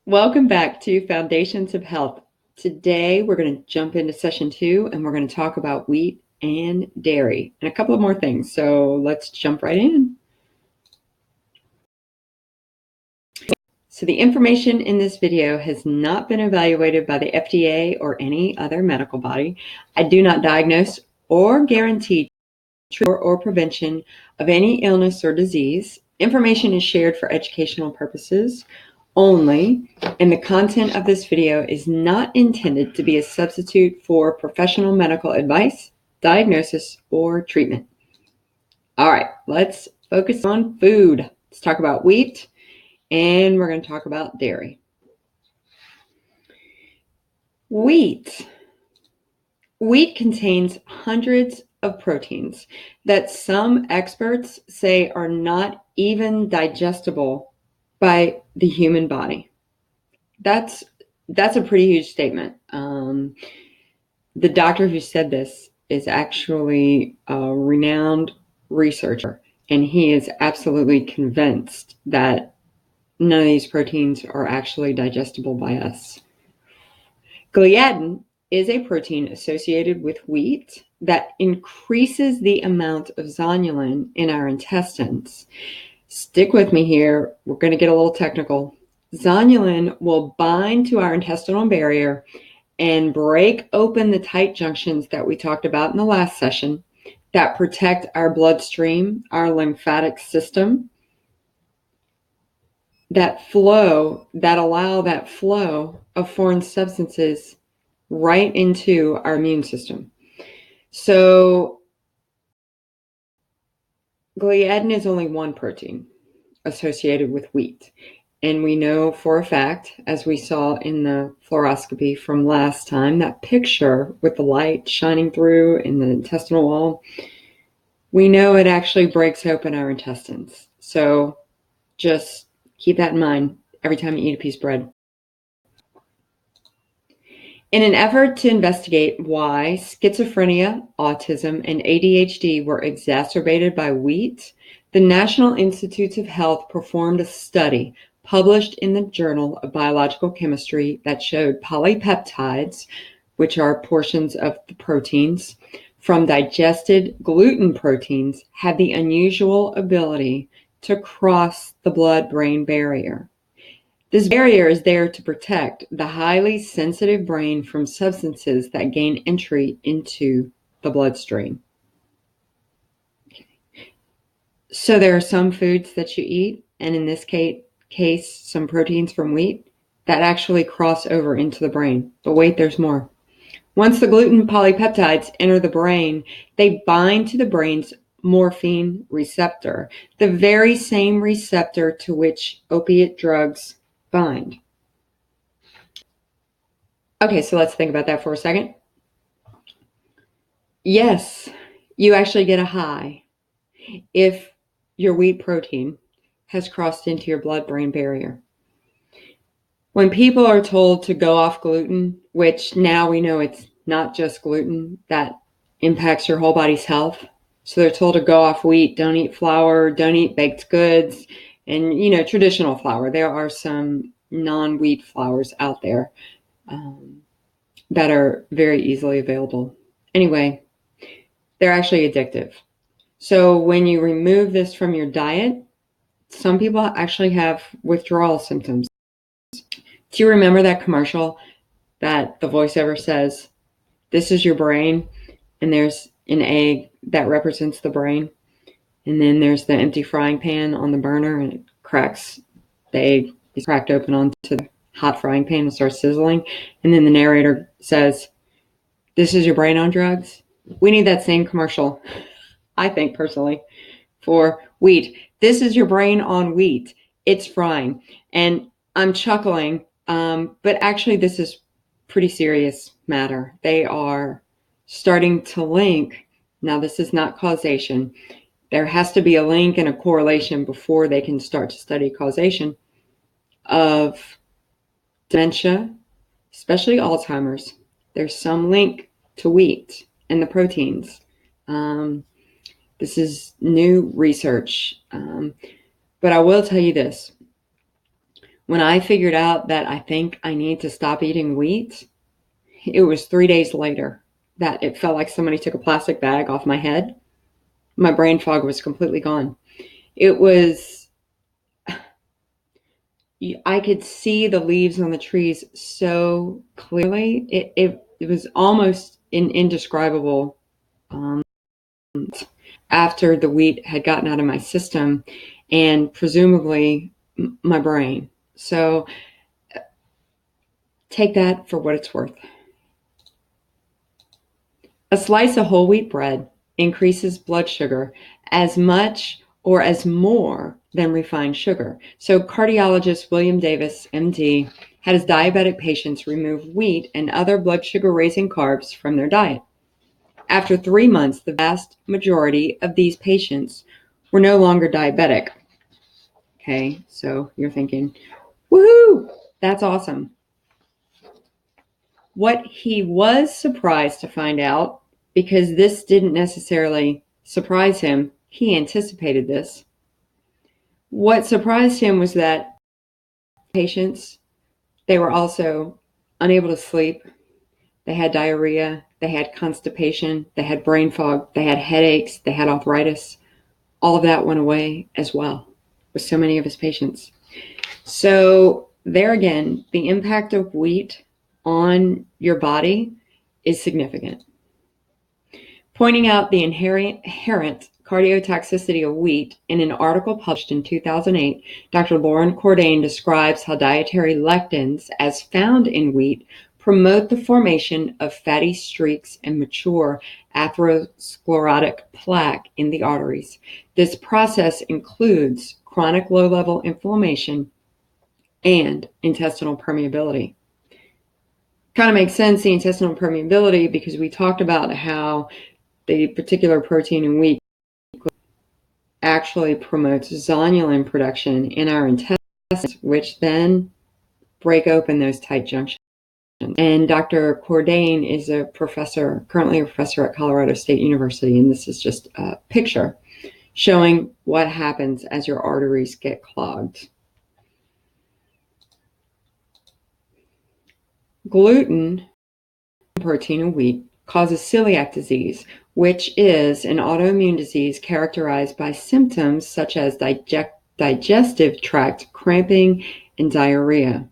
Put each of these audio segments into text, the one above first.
Welcome back to Foundations of Health. Today we're going to jump into session 2 and we're going to talk about wheat and dairy and a couple of more things. So let's jump right in. So the information in this video has not been evaluated by the FDA or any other medical body. I do not diagnose or guarantee treatment or prevention of any illness or disease. Information is shared for educational purposes only, and the content of this video is not intended to be a substitute for professional medical advice, diagnosis, or treatment. All right, let's focus on food. Let's talk about wheat, and we're going to talk about dairy. Wheat contains hundreds of proteins that some experts say are not even digestible by the human body. That's a pretty huge statement. The doctor who said this is actually a renowned researcher, and he is absolutely convinced that none of these proteins are actually digestible by us. Gliadin is a protein associated with wheat that increases the amount of zonulin in our intestines. Stick with me here. We're going to get a little technical. Zonulin will bind to our intestinal barrier and break open the tight junctions that we talked about in the last session that protect our bloodstream, our lymphatic system, that allow that flow of foreign substances right into our immune system. So gliadin is only one protein associated with wheat. And we know for a fact, as we saw in the fluoroscopy from last time, that picture with the light shining through in the intestinal wall, we know it actually breaks open our intestines. So just keep that in mind every time you eat a piece of bread. In an effort to investigate why schizophrenia, autism, and ADHD were exacerbated by wheat, the National Institutes of Health performed a study published in the Journal of Biological Chemistry that showed polypeptides, which are portions of the proteins, from digested gluten proteins had the unusual ability to cross the blood-brain barrier. This barrier is there to protect the highly sensitive brain from substances that gain entry into the bloodstream. Okay. So there are some foods that you eat, and in this case, some proteins from wheat that actually cross over into the brain. But wait, there's more. Once the gluten polypeptides enter the brain, they bind to the brain's morphine receptor, the very same receptor to which opiate drugs bind. Okay, so let's think about that for a second. Yes, you actually get a high if your wheat protein has crossed into your blood-brain barrier. When people are told to go off gluten, which now we know it's not just gluten that impacts your whole body's health. So they're told to go off wheat, don't eat flour, don't eat baked goods, and traditional flour. There are some non-wheat flours out there that are very easily available. Anyway, they're actually addictive. So when you remove this from your diet, some people actually have withdrawal symptoms. Do you remember that commercial that the voiceover says, "This is your brain," and there's an egg that represents the brain, and then there's the empty frying pan on the burner, and it cracks. The egg is cracked open onto the hot frying pan and starts sizzling, and then the narrator says, "This is your brain on drugs." We need that same commercial, I think personally, for wheat. This is your brain on wheat. It's frying. And I'm chuckling, but actually this is pretty serious matter. They are starting to link. Now, this is not causation. There has to be a link and a correlation before they can start to study causation of dementia, especially Alzheimer's. There's some link to wheat and the proteins. This is new research, but I will tell you this. When I figured out that I think I need to stop eating wheat, it was 3 days later that it felt like somebody took a plastic bag off my head. My brain fog was completely gone. It was, I could see the leaves on the trees so clearly. It was almost indescribable after the wheat had gotten out of my system and presumably my brain. So take that for what it's worth. A slice of whole wheat bread increases blood sugar as much or as more than refined sugar. So cardiologist William Davis, MD, had his diabetic patients remove wheat and other blood sugar raising carbs from their diet. After 3 months, the vast majority of these patients were no longer diabetic. Okay, so you're thinking, woohoo, that's awesome. What he was surprised to find out, because this didn't necessarily surprise him, he anticipated this. What surprised him was that patients, they were also unable to sleep, they had diarrhea, they had constipation, they had brain fog, they had headaches, they had arthritis. All of that went away as well with so many of his patients. So there again, the impact of wheat on your body is significant. Pointing out the inherent cardiotoxicity of wheat, in an article published in 2008, Dr. Lauren Cordain describes how dietary lectins, as found in wheat, promote the formation of fatty streaks and mature atherosclerotic plaque in the arteries. This process includes chronic low-level inflammation and intestinal permeability. Kind of makes sense, the intestinal permeability, because we talked about how the particular protein in wheat actually promotes zonulin production in our intestines, which then break open those tight junctions. And Dr. Cordain is a professor, currently a professor at Colorado State University, and this is just a picture showing what happens as your arteries get clogged. Gluten, protein in wheat, causes celiac disease, which is an autoimmune disease characterized by symptoms such as digestive tract cramping and diarrhea.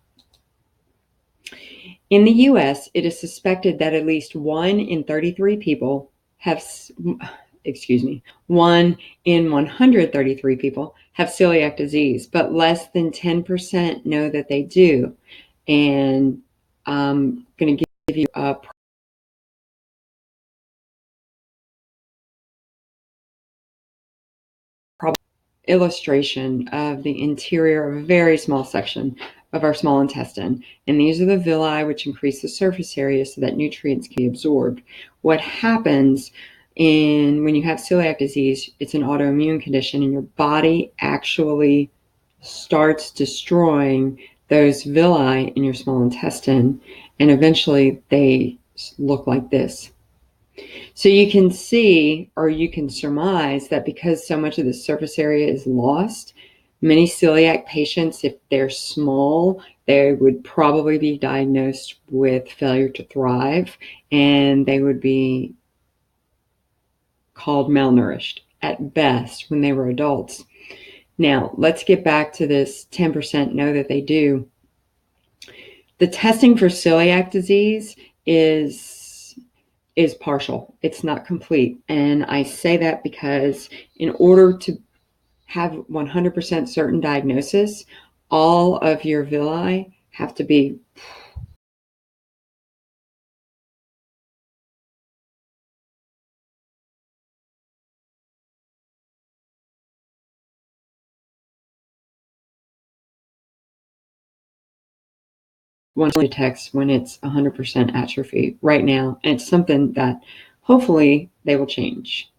In the US, it is suspected that at least 1 in 33 people have, 1 in 133 people have celiac disease, but less than 10% know that they do. And I'm going to give you a illustration of the interior of a very small section of our small intestine. And these are the villi, which increase the surface area so that nutrients can be absorbed. What happens when you have celiac disease, it's an autoimmune condition, and your body actually starts destroying those villi in your small intestine, and eventually they look like this. So you can see, or you can surmise, that because so much of the surface area is lost, many celiac patients, if they're small, they would probably be diagnosed with failure to thrive, and they would be called malnourished at best when they were adults. Now, let's get back to this 10% know that they do. The testing for celiac disease is partial. It's not complete. And I say that because in order to have 100% certain diagnosis, all of your villi have to be one detects when it's 100% atrophy right now. And it's something that hopefully they will change.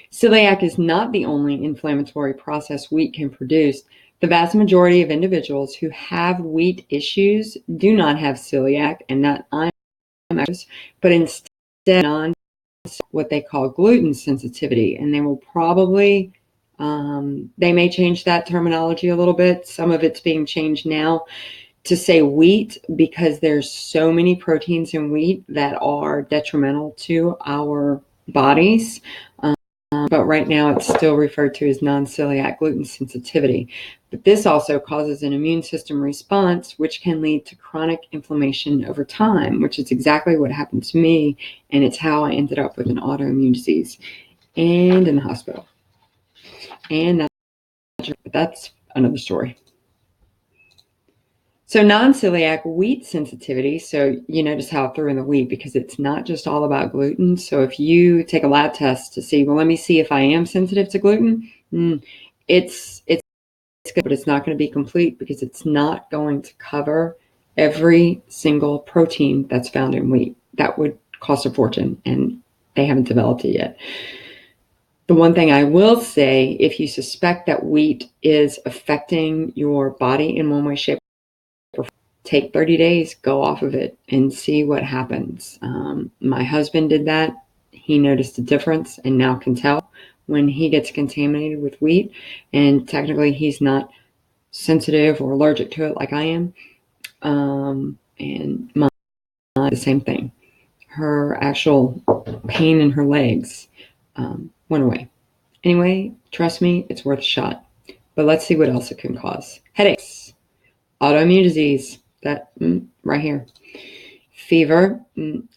Celiac is not the only inflammatory process wheat can produce. The vast majority of individuals who have wheat issues do not have celiac, and not but instead what they call gluten sensitivity, and they will probably They may change that terminology a little bit. Some of it's being changed now to say wheat because there's so many proteins in wheat that are detrimental to our bodies. But right now it's still referred to as non-celiac gluten sensitivity. But this also causes an immune system response, which can lead to chronic inflammation over time, which is exactly what happened to me. And it's how I ended up with an autoimmune disease and in the hospital. And that's another story. So non-celiac wheat sensitivity. So you notice how I threw in the wheat because it's not just all about gluten. So if you take a lab test to see, well, let me see if I am sensitive to gluten, it's good, but it's not going to be complete because it's not going to cover every single protein that's found in wheat. That would cost a fortune, and they haven't developed it yet. The one thing I will say, if you suspect that wheat is affecting your body in one way, shape, take 30 days, go off of it and see what happens. My husband did that. He noticed a difference and now can tell when he gets contaminated with wheat. And technically he's not sensitive or allergic to it like I am. And mom, the same thing. Her actual pain in her legs went away. Anyway, trust me, it's worth a shot. But let's see what else it can cause. Headaches, autoimmune disease, that right here. Fever, ran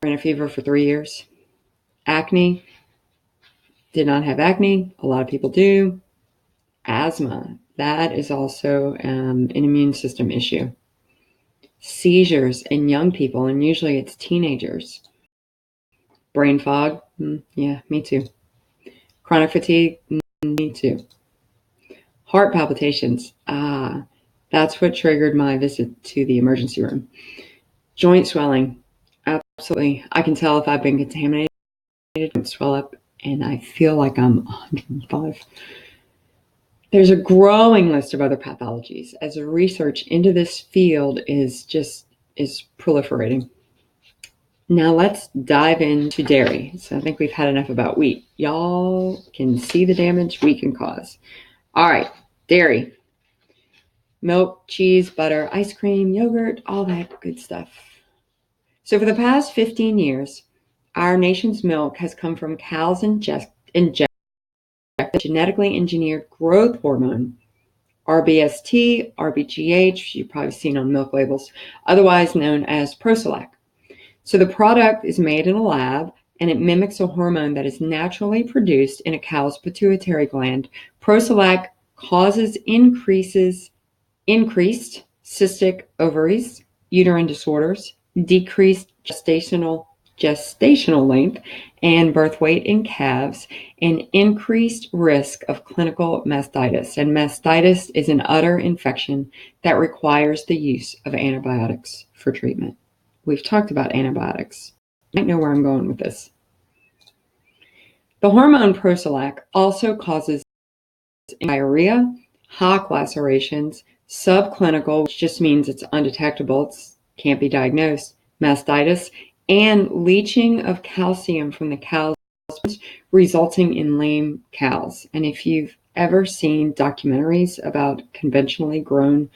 a fever for 3 years. Acne, did not have acne. A lot of people do. Asthma, that is also an immune system issue. Seizures in young people, and usually it's teenagers. Brain fog, yeah, me too. Chronic fatigue, me too. Heart palpitations, that's what triggered my visit to the emergency room. Joint swelling, absolutely. I can tell if I've been contaminated, joints swell up, and I feel like I'm 105. There's a growing list of other pathologies as the research into this field is proliferating. Now let's dive into dairy. So I think we've had enough about wheat. Y'all can see the damage wheat can cause. All right, dairy. Milk, cheese, butter, ice cream, yogurt, all that good stuff. So for the past 15 years, our nation's milk has come from cows inject genetically engineered growth hormone, RBST, RBGH, you've probably seen on milk labels, otherwise known as Procylac. So the product is made in a lab and it mimics a hormone that is naturally produced in a cow's pituitary gland. Procylac causes increased cystic ovaries, uterine disorders, decreased gestational length and birth weight in calves, and increased risk of clinical mastitis. And mastitis is an udder infection that requires the use of antibiotics for treatment. We've talked about antibiotics. You might know where I'm going with this. The hormone Procylac also causes diarrhea, hock lacerations, subclinical, which just means it's undetectable, it can't be diagnosed, mastitis, and leaching of calcium from the cow's resulting in lame cows. And if you've ever seen documentaries about conventionally grown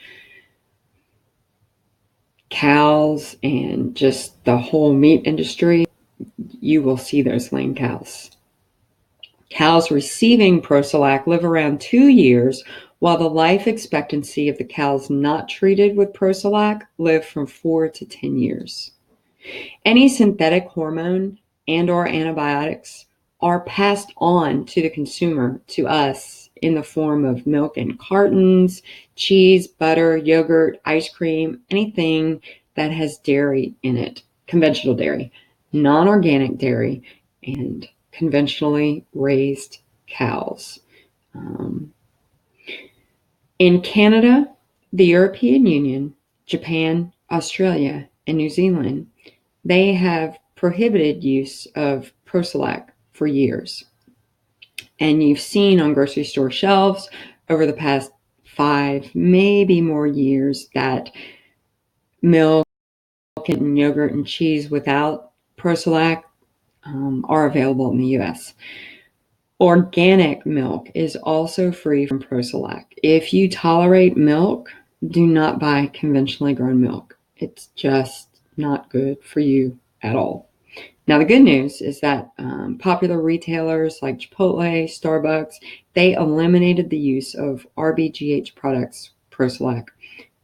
cows and just the whole meat industry, you will see those lame cows. Cows receiving Procylac live around 2 years, while the life expectancy of the cows not treated with Procylac live from 4 to 10 years. Any synthetic hormone and/or antibiotics are passed on to the consumer, to us, in the form of milk in cartons, cheese, butter, yogurt, ice cream, anything that has dairy in it, conventional dairy, non-organic dairy, and conventionally raised cows. In Canada, the European Union, Japan, Australia, and New Zealand, they have prohibited use of Procylac for years. And you've seen on grocery store shelves over the past 5, maybe more years, that milk and yogurt and cheese without Procylac are available in the US. Organic milk is also free from Proselec. If you tolerate milk, do not buy conventionally grown milk. It's just not good for you at all. Now, the good news is that popular retailers like Chipotle, Starbucks, they eliminated the use of RBGH products, Proselec,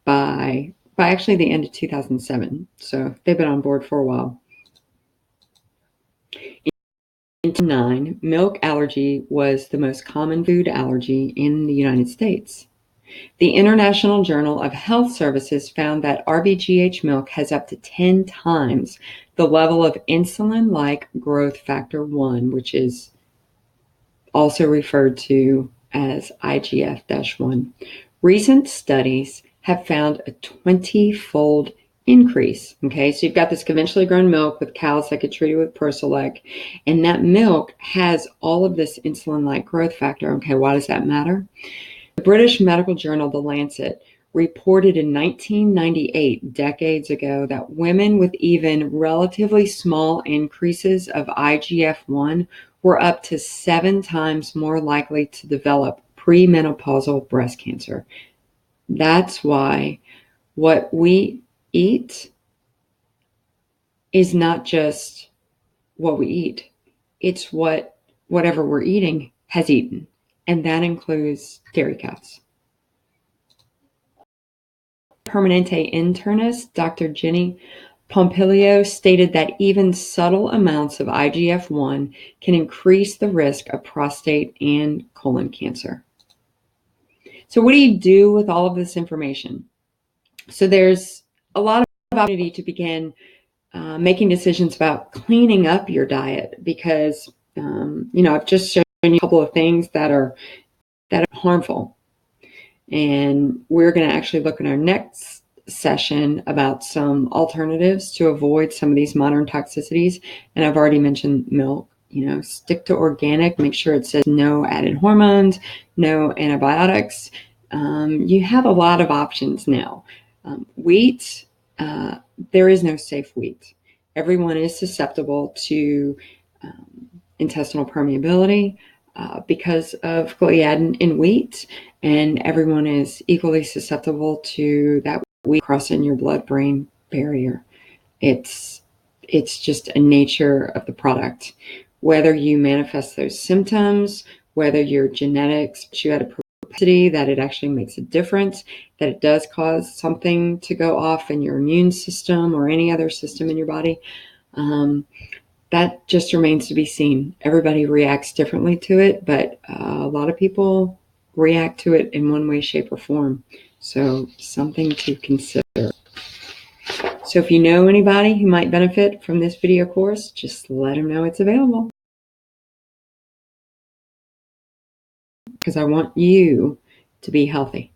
by actually the end of 2007. So they've been on board for a while. In 2009, milk allergy was the most common food allergy in the United States. The International Journal of Health Services found that RBGH milk has up to 10 times the level of insulin-like growth factor 1, which is also referred to as IGF-1. Recent studies have found a 20-fold increase. Okay, so you've got this conventionally grown milk with cows that get treated with Proselec, and that milk has all of this insulin-like growth factor. Okay, why does that matter? The British medical journal, The Lancet, reported in 1998, decades ago, that women with even relatively small increases of IGF-1 were up to 7 times more likely to develop premenopausal breast cancer. That's why what we eat is not just what we eat. It's whatever we're eating has eaten, and that includes dairy cows. Permanente internist, Dr. Jenny Pompilio, stated that even subtle amounts of IGF-1 can increase the risk of prostate and colon cancer. So what do you do with all of this information? So there's a lot of opportunity to begin making decisions about cleaning up your diet because, I've just shown you a couple of things that are harmful. And we're going to actually look in our next session about some alternatives to avoid some of these modern toxicities. And I've already mentioned milk. Stick to organic. Make sure it says no added hormones, no antibiotics. You have a lot of options now. Wheat, there is no safe wheat. Everyone is susceptible to intestinal permeability because of gliadin in wheat, and everyone is equally susceptible to that wheat crossing your blood-brain barrier. It's just a nature of the product. Whether you manifest those symptoms, whether your genetics puts you at a propensity that it actually makes a difference, that it does cause something to go off in your immune system or any other system in your body, that just remains to be seen. Everybody reacts differently to it, but a lot of people react to it in one way, shape, or form. So something to consider. So if you know anybody who might benefit from this video course, just let them know it's available. Because I want you to be healthy.